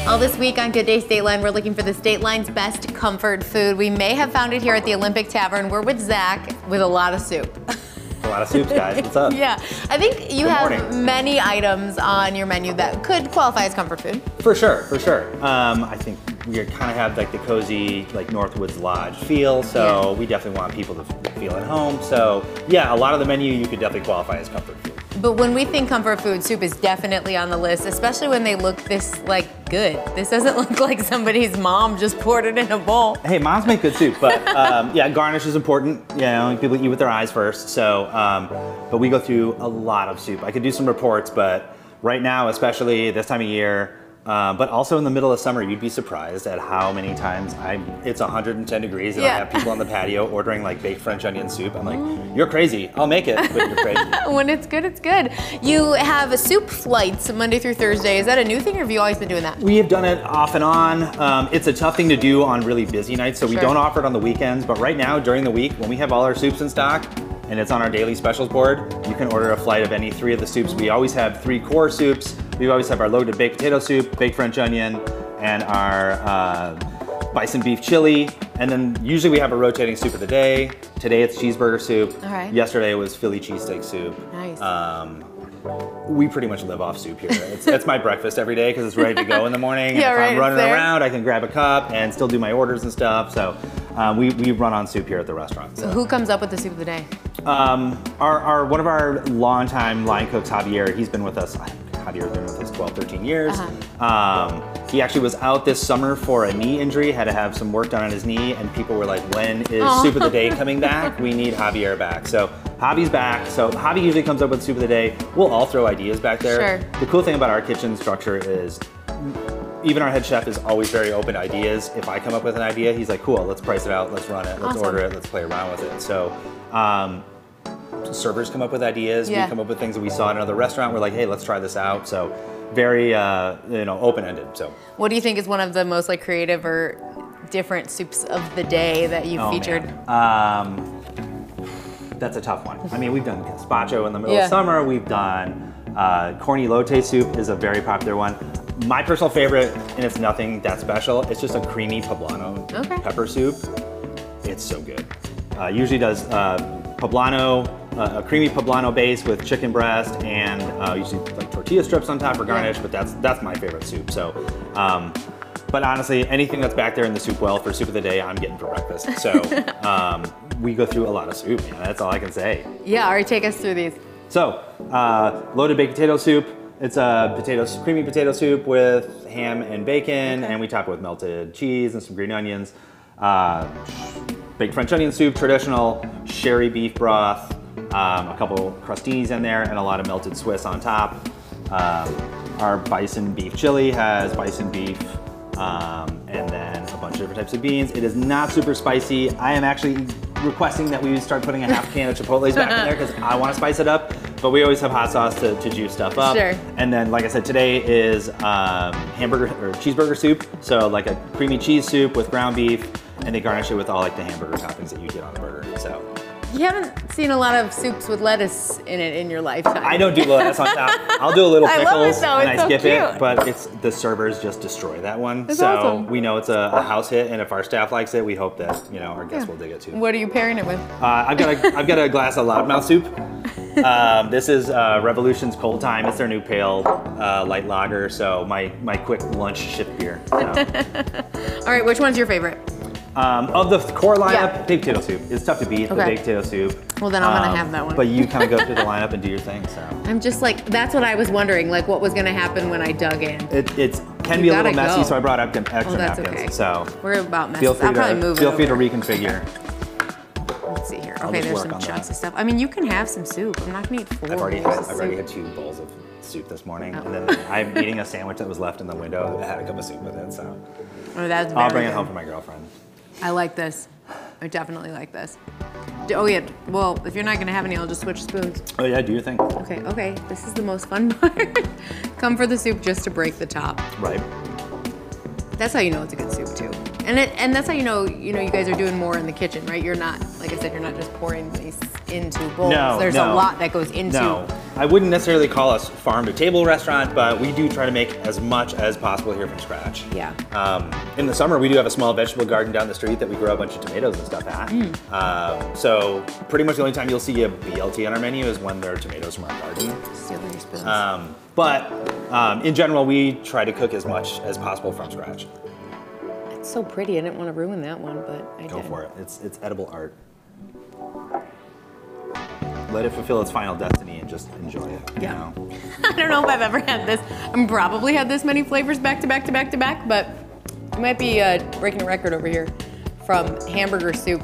All this week on Good Day State Line, we're looking for the State Line's best comfort food. We may have found it here at the Olympic Tavern. We're with Zach with a lot of soup. A lot of soups, guys. What's up? Yeah, I think you have many items on your menu that could qualify as comfort food. For sure, for sure. I think we kind of have like the cozy, like Northwoods Lodge feel, so we definitely want people to feel at home. So yeah, a lot of the menu you could definitely qualify as comfort food. But when we think comfort food, soup is definitely on the list, especially when they look this good. This doesn't look like somebody's mom just poured it in a bowl. Hey, moms make good soup, but yeah, garnish is important. You know, people eat with their eyes first. So, but we go through a lot of soup. I could do some reports, but right now, especially this time of year, but also in the middle of summer, you'd be surprised at how many times it's 110 degrees and I have people on the patio ordering like baked French onion soup. I'm like, you're crazy. I'll make it, but you're crazy. When it's good, it's good. You have a soup flights Monday through Thursday. Is that a new thing or have you always been doing that? We have done it off and on. It's a tough thing to do on really busy nights, so we don't offer it on the weekends. But right now, during the week, when we have all our soups in stock, and it's on our daily specials board, you can order a flight of any 3 of the soups. We always have 3 core soups. We always have our loaded baked potato soup, baked French onion, and our bison beef chili. And then usually we have a rotating soup of the day. Today it's cheeseburger soup. Yesterday it was Philly cheesesteak soup. Nice. We pretty much live off soup here. It's my breakfast every day because it's ready to go in the morning. And if I'm running around, I can grab a cup and still do my orders and stuff. So we run on soup here at the restaurant. So who comes up with the soup of the day? One of our longtime line cooks, Javier, he's been with us. Javier's been with us 12, 13 years. He actually was out this summer for a knee injury, had to have some work done on his knee, and people were like, when is soup of the day coming back? We need Javier back. So Javi's back. So Javi usually comes up with soup of the day. We'll all throw ideas back there. The cool thing about our kitchen structure is even our head chef is always very open to ideas. If I come up with an idea, he's like, cool, let's price it out, let's run it, let's order it, let's play around with it. So servers come up with ideas. We come up with things that we saw in another restaurant. We're like, hey, let's try this out. So very, open-ended. So what do you think is one of the most creative or different soups of the day that you've featured? That's a tough one. I mean, we've done gazpacho in the middle of summer. We've done corny elote soup is a very popular one. My personal favorite, and it's nothing that special, it's just a creamy poblano pepper soup. It's so good. Usually does poblano, a creamy poblano base with chicken breast and usually like tortilla strips on top for garnish, but that's my favorite soup. So, but honestly, anything that's back there in the soup well for soup of the day, I'm getting for breakfast. So we go through a lot of soup, man. That's all I can say. Yeah, alright, take us through these. So, loaded baked potato soup. It's a creamy potato soup with ham and bacon, and we top it with melted cheese and some green onions. Baked French onion soup, traditional, sherry beef broth, a couple crostinis in there, and a lot of melted Swiss on top. Our bison beef chili has bison beef, and then a bunch of different types of beans. It is not super spicy. I am actually requesting that we start putting a half can of Chipotle's back in there because I want to spice it up, but we always have hot sauce to juice stuff up. And then, like I said, today is hamburger or cheeseburger soup. So like a creamy cheese soup with ground beef, and they garnish it with all like the hamburger toppings that you get on a burger. So you haven't seen a lot of soups with lettuce in it in your lifetime. I don't do lettuce on top. I'll do a little pickles and I skip cute. it, but the servers just destroy that one. So we know it's a house hit, and if our staff likes it, we hope that our guests will dig it too. What are you pairing it with? I've got a glass of Loudmouth soup. This is Revolution's Cold Time. It's their new pale light lager. So my quick lunch shift beer. So. All right, which one's your favorite? Of the core lineup, baked potato soup. It's tough to beat the baked potato soup. Well, then I'm gonna have that one. But you kind of go through the lineup and do your thing. So I'm just like, that's what I was wondering, like what was gonna happen when I dug in. It can be a little messy, so I brought up extra napkins. Okay. So we're about messy. Feel free to reconfigure. Let's see here. Okay, there's some chunks of stuff. I mean, you can have some soup. I'm not gonna eat 4 I've already had 2 bowls of soup this morning, and then I'm eating a sandwich that was left in the window that had a cup of soup with it. So I'll bring it home for my girlfriend. I like this. I definitely like this. Oh yeah, well, if you're not gonna have any, I'll just switch spoons. Oh yeah, do your thing. Okay, this is the most fun part. Come for the soup just to break the top. Right. That's how you know it's a good soup too. And that's how you know you guys are doing more in the kitchen, right? You're not, like I said, you're not just pouring these into bowls. No, There's a lot that goes into I wouldn't necessarily call us farm to table restaurant, but we do try to make as much as possible here from scratch. Yeah. In the summer, we do have a small vegetable garden down the street that we grow a bunch of tomatoes and stuff at. So pretty much the only time you'll see a BLT on our menu is when there are tomatoes from our garden. Steal your spoons. But in general, we try to cook as much as possible from scratch. It's so pretty. I didn't want to ruin that one, but I did. Go for it. It's edible art. Let it fulfill its final destiny and just enjoy it. Yeah. You know? I don't know if I've ever had this. I've probably had this many flavors back to back to back to back, but I might be breaking a record over here from hamburger soup.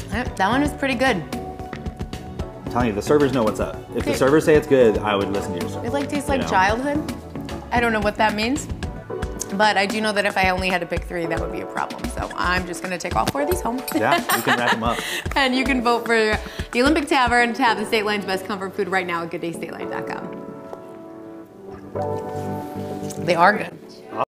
That one is pretty good. I'm telling you, the servers know what's up. If the servers say it's good, I would listen to your server. It like tastes like You know? childhood. I don't know what that means, but I do know that if I only had to pick 3, that would be a problem. So I'm just gonna take all 4 of these home. Yeah, you can wrap them up. And you can vote for the Olympic Tavern to have the State Line's best comfort food right now at GoodDayStateline.com. They are good.